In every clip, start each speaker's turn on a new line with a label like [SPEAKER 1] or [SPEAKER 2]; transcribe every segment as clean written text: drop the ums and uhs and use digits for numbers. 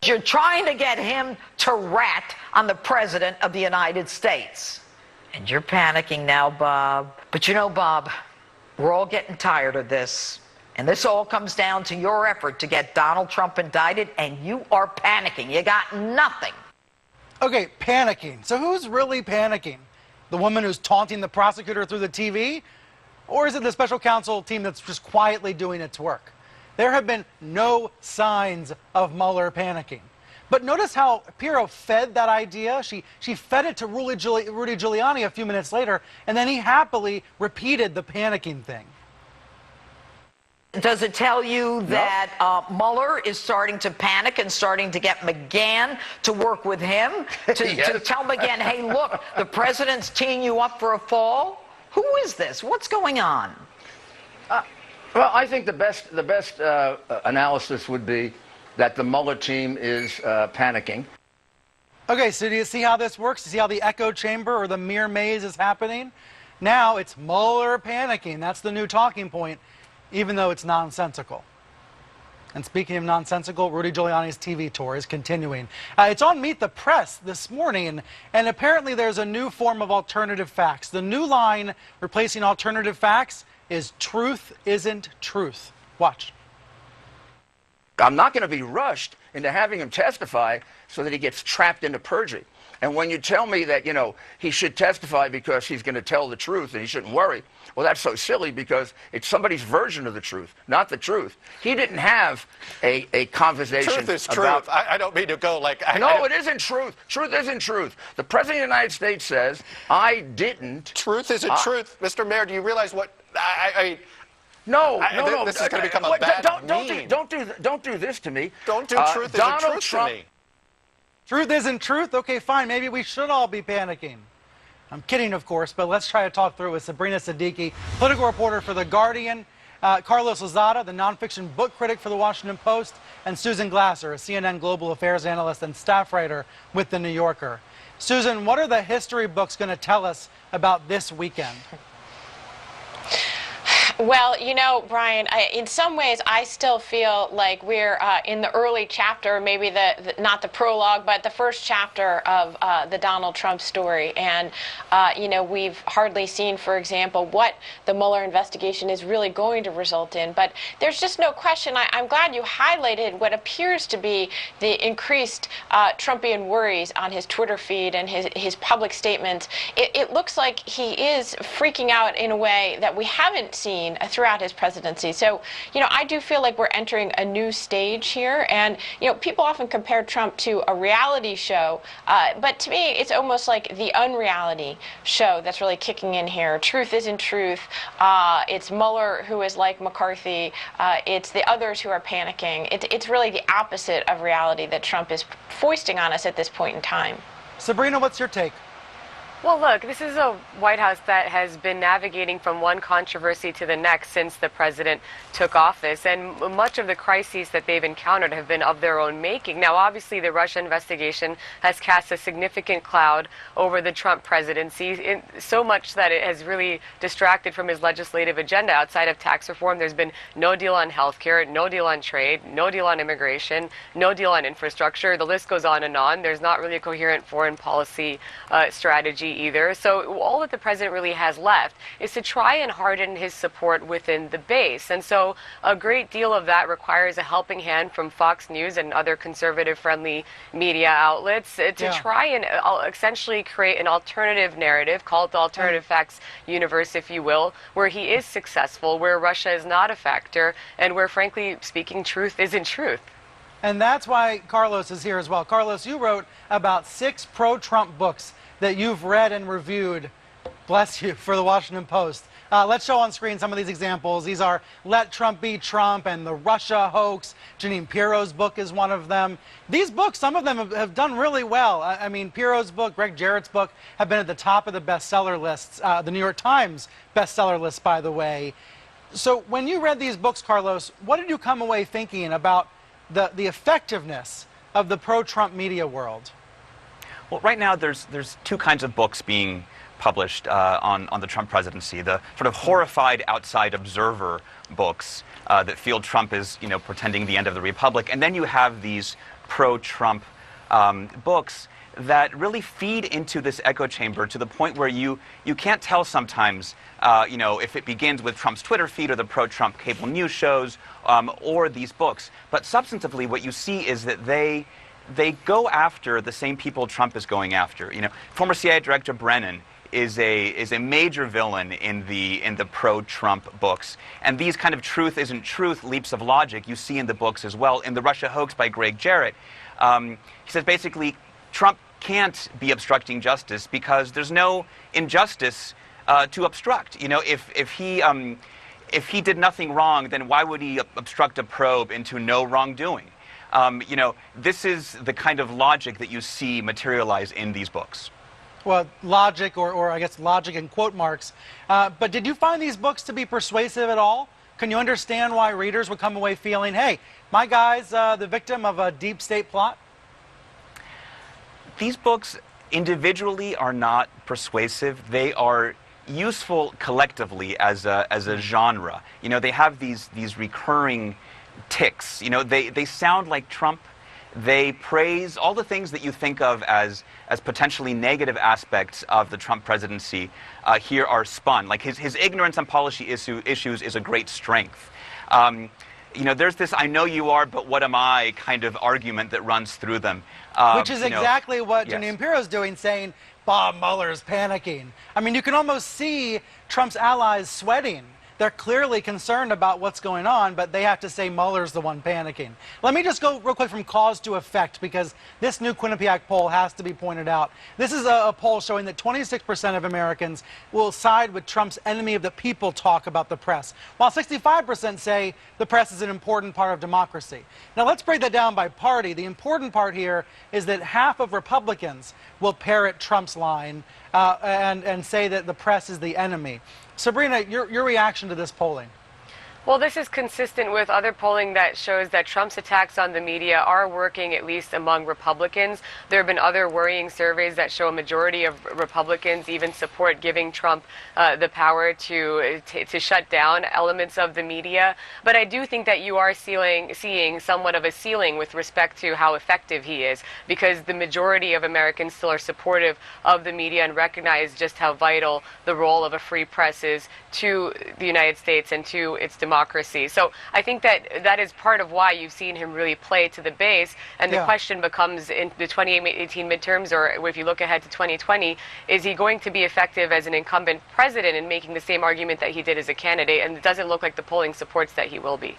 [SPEAKER 1] You're trying to get him to rat on the President of the United States. And you're panicking now, Bob. But you know, Bob, we're all getting tired of this. And this all comes down to your effort to get Donald Trump indicted, and you are panicking. You got nothing.
[SPEAKER 2] Okay, panicking. So who's really panicking? The woman who's taunting the prosecutor through the TV? Or is it the special counsel team that's just quietly doing its work? There have been no signs of Mueller panicking. But notice how Pirro fed that idea. She fed it to Rudy Giuliani a few minutes later, and then he happily repeated the panicking thing.
[SPEAKER 1] Does it tell you that Mueller is starting to panic and starting to get McGahn to work with him to tell McGahn, hey, look, the president's teeing you up for a fall? Who is this? What's going on?
[SPEAKER 3] Well, I think the best analysis would be that the Mueller team is panicking.
[SPEAKER 2] Okay, so do you see how this works? Do you see how the echo chamber or the mirror maze is happening? Now it's Mueller panicking. That's the new talking point, even though it's nonsensical. And speaking of nonsensical, Rudy Giuliani's TV tour is continuing. It's on Meet the Press this morning, and apparently there's a new form of alternative facts. The new line replacing alternative facts is truth isn't truth. Watch.
[SPEAKER 3] I'm not going to be rushed into having him testify so that he gets trapped into perjury. And when you tell me that, you know, he should testify because he's going to tell the truth and he shouldn't worry, well, that's so silly because it's somebody's version of the truth, not the truth. He didn't have a conversation
[SPEAKER 4] Truth is
[SPEAKER 3] about...
[SPEAKER 4] truth. I don't mean to go like...
[SPEAKER 3] No, it isn't truth. Truth isn't truth. The President of the United States says, I didn't...
[SPEAKER 4] Truth isn't truth. Mr. Mayor, do you realize what...
[SPEAKER 3] No.
[SPEAKER 4] This is going to become a bad meme.
[SPEAKER 3] Don't do this to me.
[SPEAKER 4] Don't do truth isn't truth to me.
[SPEAKER 2] Truth isn't truth? Okay, fine. Maybe we should all be panicking. I'm kidding, of course, but let's try to talk through it with Sabrina Siddiqui, political reporter for The Guardian, Carlos Lozada, the nonfiction book critic for The Washington Post, and Susan Glasser, a CNN global affairs analyst and staff writer with The New Yorker. Susan, what are the history books going to tell us about this weekend?
[SPEAKER 5] Well, you know, Brian, in some ways, I still feel like we're in the early chapter, maybe not the prologue, but the first chapter of the Donald Trump story. And, you know, we've hardly seen, for example, what the Mueller investigation is really going to result in. But there's just no question. I'm glad you highlighted what appears to be the increased Trumpian worries on his Twitter feed and his public statements. It looks like he is freaking out in a way that we haven't seen throughout his presidency. So, you know, I do feel like we're entering a new stage here. And, you know, people often compare Trump to a reality show. But to me, it's almost like the unreality show that's really kicking in here. Truth isn't truth. It's Mueller who is like McCarthy. It's the others who are panicking. It's really the opposite of reality that Trump is foisting on us at this point in time.
[SPEAKER 2] Sabrina, what's your take?
[SPEAKER 6] Well, look, this is a White House that has been navigating from one controversy to the next since the president took office, and much of the crises that they've encountered have been of their own making. Now, obviously, the Russia investigation has cast a significant cloud over the Trump presidency, so much that it has really distracted from his legislative agenda. Outside of tax reform, there's been no deal on health care, no deal on trade, no deal on immigration, no deal on infrastructure. The list goes on and on. There's not really a coherent foreign policy strategy either. So all that the president really has left is to try and harden his support within the base. And so a great deal of that requires a helping hand from Fox News and other conservative-friendly media outlets to try and essentially create an alternative narrative, call it the alternative facts universe, if you will, where he is successful, where Russia is not a factor, and where, frankly speaking, truth isn't truth.
[SPEAKER 2] And that's why Carlos is here as well. Carlos, you wrote about 6 pro-Trump books that you've read and reviewed, bless you, for the Washington Post. Let's show on screen some of these examples. These are Let Trump Be Trump and The Russia Hoax. Janine Pirro's book is one of them. These books, some of them have done really well. I mean, Pirro's book, Greg Jarrett's book, have been at the top of the bestseller lists, the New York Times bestseller list, by the way. So when you read these books, Carlos, what did you come away thinking about the effectiveness of the pro-Trump media world?
[SPEAKER 7] Well, right now there's 2 kinds of books being published on the Trump presidency. The sort of horrified outside observer books that feel Trump is, you know, pretending the end of the republic, and then you have these pro-Trump books that really feed into this echo chamber to the point where you can't tell sometimes, if it begins with Trump's Twitter feed or the pro-Trump cable news shows or these books. But substantively, what you see is that they go after the same people Trump is going after. Former CIA Director Brennan is a major villain in the pro-Trump books, and these kind of truth isn't truth leaps of logic you see in the books as well. In The Russia Hoax by Greg Jarrett, he says basically Trump can't be obstructing justice because there's no injustice to obstruct. If he did nothing wrong, then why would he obstruct a probe into no wrongdoing? This is the kind of logic that you see materialize in these books.
[SPEAKER 2] Well, logic, or I guess logic in quote marks. But did you find these books to be persuasive at all? Can you understand why readers would come away feeling, hey, my guy's the victim of a deep state plot?
[SPEAKER 7] These books individually are not persuasive. They are useful collectively as a genre. They have these recurring tics. They sound like Trump. They praise all the things that you think of as potentially negative aspects of the Trump presidency. Here are spun. Like his ignorance on policy issues is a great strength. There's this "I know you are, but what am I" kind of argument that runs through them.
[SPEAKER 2] Which is exactly what Jimmy Impero's doing, saying Bob Mueller's panicking. I mean, you can almost see Trump's allies sweating. They're clearly concerned about what's going on, but they have to say Mueller's the one panicking. Let me just go real quick from cause to effect, because this new Quinnipiac poll has to be pointed out. This is a poll showing that 26% of Americans will side with Trump's enemy of the people talk about the press, while 65% say the press is an important part of democracy. Now let's break that down by party. The important part here is that half of Republicans will parrot Trump's line and say that the press is the enemy. Sabrina, your reaction to this polling?
[SPEAKER 6] Well, this is consistent with other polling that shows that Trump's attacks on the media are working, at least among Republicans. There have been other worrying surveys that show a majority of Republicans even support giving Trump the power to shut down elements of the media. But I do think that you are seeing somewhat of a ceiling with respect to how effective he is, because the majority of Americans still are supportive of the media and recognize just how vital the role of a free press is to the United States and to its democracy. So I think that is part of why you've seen him really play to the base. And the question becomes, in the 2018 midterms, or if you look ahead to 2020, is he going to be effective as an incumbent president in making the same argument that he did as a candidate? And it doesn't look like the polling supports that he will be.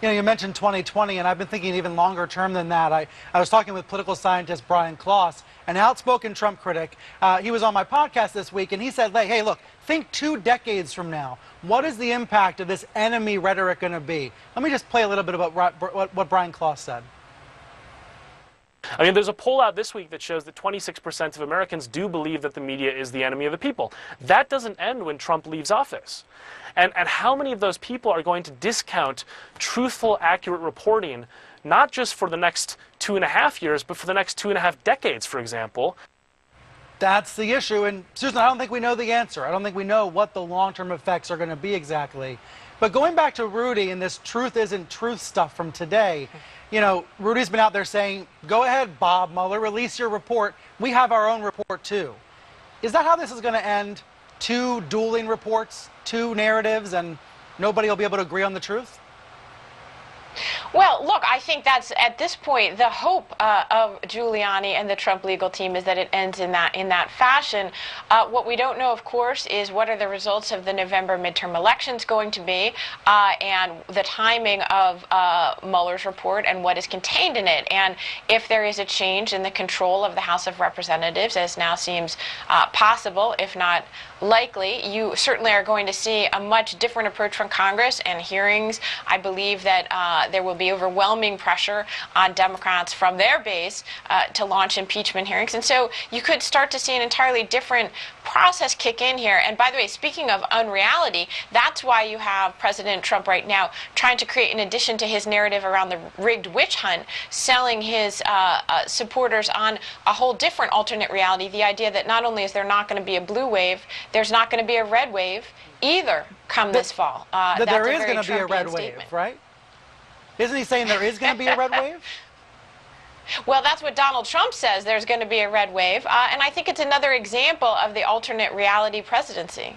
[SPEAKER 2] You mentioned 2020, and I've been thinking even longer term than that. I was talking with political scientist Brian Kloss, an outspoken Trump critic. He was on my podcast this week, and he said, hey, look, think 2 decades from now. What is the impact of this enemy rhetoric going to be? Let me just play a little bit about what Brian Kloss said.
[SPEAKER 8] I mean, there's a poll out this week that shows that 26% of Americans do believe that the media is the enemy of the people. That doesn't end when Trump leaves office. And how many of those people are going to discount truthful, accurate reporting, not just for the next 2.5 years, but for the next 2.5 decades, for example?
[SPEAKER 2] That's the issue. And Susan, I don't think we know the answer. I don't think we know what the long-term effects are going to be exactly. But going back to Rudy and this truth isn't truth stuff from today, Rudy's been out there saying, go ahead, Bob Mueller, release your report. We have our own report too. Is that how this is going to end? 2 dueling reports, 2 narratives, and nobody will be able to agree on the truth?
[SPEAKER 5] Well, look, I think that's, at this point, the hope of Giuliani and the Trump legal team is that it ends in that fashion. What we don't know, of course, is what are the results of the November midterm elections going to be, and the timing of Mueller's report and what is contained in it. And if there is a change in the control of the House of Representatives, as now seems possible, if not likely, you certainly are going to see a much different approach from Congress and hearings. I believe that there will be overwhelming pressure on Democrats from their base to launch impeachment hearings. And so you could start to see an entirely different process kick in here. And by the way, speaking of unreality, that's why you have President Trump right now trying to create, in addition to his narrative around the rigged witch hunt, selling his supporters on a whole different alternate reality, the idea that not only is there not going to be a blue wave, there's not going to be a red wave either come this fall.
[SPEAKER 2] That there is going to be a red wave, right? Isn't he saying there is going to be a red wave?
[SPEAKER 5] Well, that's what Donald Trump says. There's going to be a red wave. And I think it's another example of the alternate reality presidency.